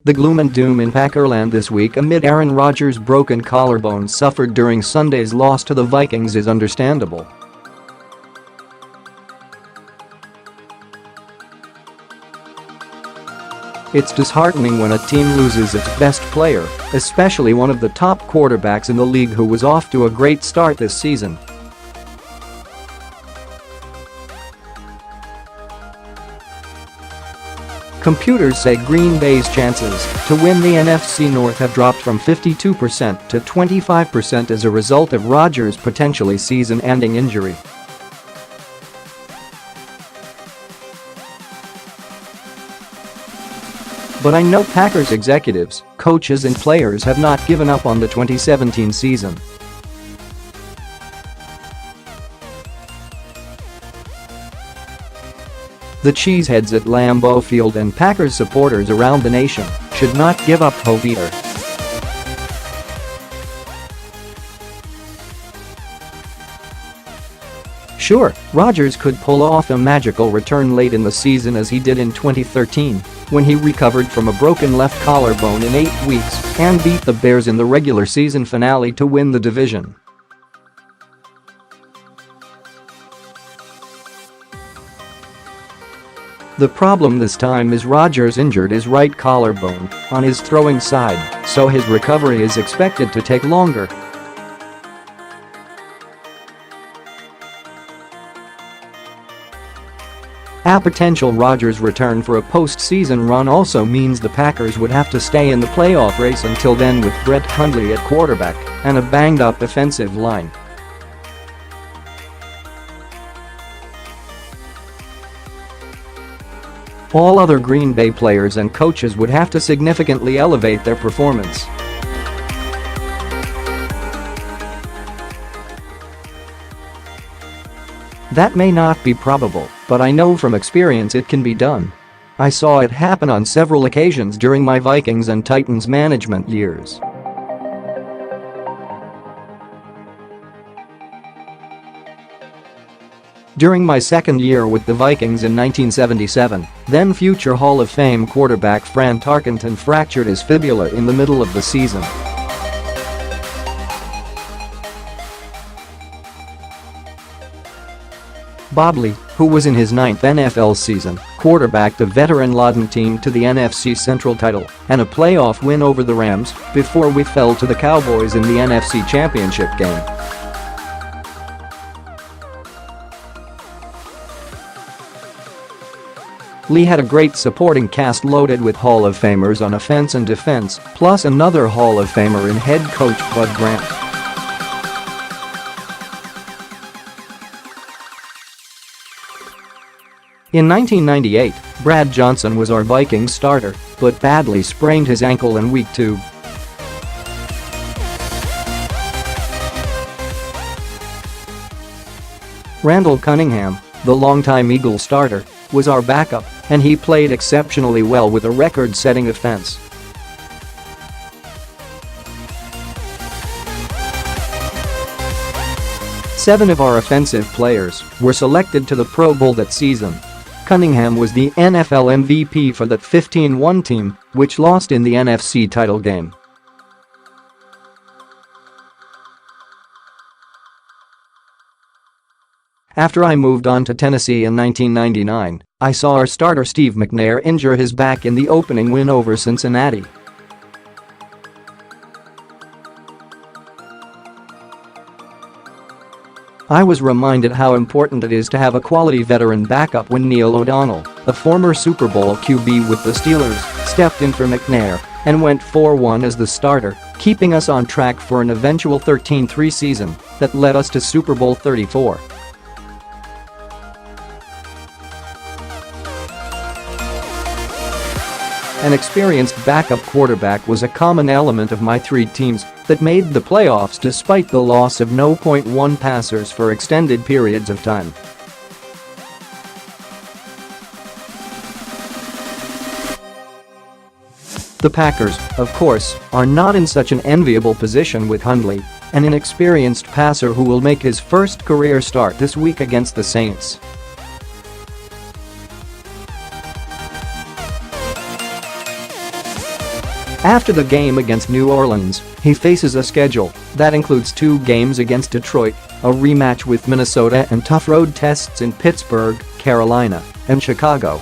The gloom and doom in Packerland this week amid Aaron Rodgers' broken collarbone suffered during Sunday's loss to the Vikings is understandable. It's disheartening when a team loses its best player, especially one of the top quarterbacks in the league who was off to a great start this season. Computers say Green Bay's chances to win the NFC North have dropped from 52% to 25% as a result of Rodgers' potentially season-ending injury. But I know Packers executives, coaches and players have not given up on the 2017 season. The cheeseheads at Lambeau Field and Packers supporters around the nation should not give up hope either. Sure, Rodgers could pull off a magical return late in the season as he did in 2013, when he recovered from a broken left collarbone in 8 weeks and beat the Bears in the regular season finale to win the division. The problem this time is Rodgers injured his right collarbone on his throwing side, so his recovery is expected to take longer. A potential Rodgers return for a postseason run also means the Packers would have to stay in the playoff race until then with Brett Hundley at quarterback and a banged-up offensive line. All other Green Bay players and coaches would have to significantly elevate their performance. That may not be probable, but I know from experience it can be done. I saw it happen on several occasions during my Vikings and Titans management years. During my second year with the Vikings in 1977, then future Hall of Fame quarterback Fran Tarkenton fractured his fibula in the middle of the season. Bob Lee, who was in his 9th NFL season, quarterbacked the veteran-laden team to the NFC Central title and a playoff win over the Rams before we fell to the Cowboys in the NFC Championship game. Lee had a great supporting cast loaded with Hall of Famers on offense and defense, plus another Hall of Famer in head coach Bud Grant. In 1998, Brad Johnson was our Vikings starter, but badly sprained his ankle in Week 2. Randall Cunningham, the longtime Eagle starter, was our backup, and he played exceptionally well with a record-setting offense. Seven of our offensive players were selected to the Pro Bowl that season. Cunningham was the NFL MVP for that 15-1 team, which lost in the NFC title game. After I moved on to Tennessee in 1999, I saw our starter Steve McNair injure his back in the opening win over Cincinnati. I was reminded how important it is to have a quality veteran backup when Neil O'Donnell, a former Super Bowl QB with the Steelers, stepped in for McNair and went 4-1 as the starter, keeping us on track for an eventual 13-3 season that led us to Super Bowl XXXIV. An experienced backup quarterback was a common element of my three teams that made the playoffs despite the loss of 0.1 passers for extended periods of time. The Packers, of course, are not in such an enviable position with Hundley, an inexperienced passer who will make his first career start this week against the Saints. After the game against New Orleans, he faces a schedule that includes 2 games against Detroit, a rematch with Minnesota and tough road tests in Pittsburgh, Carolina, and Chicago.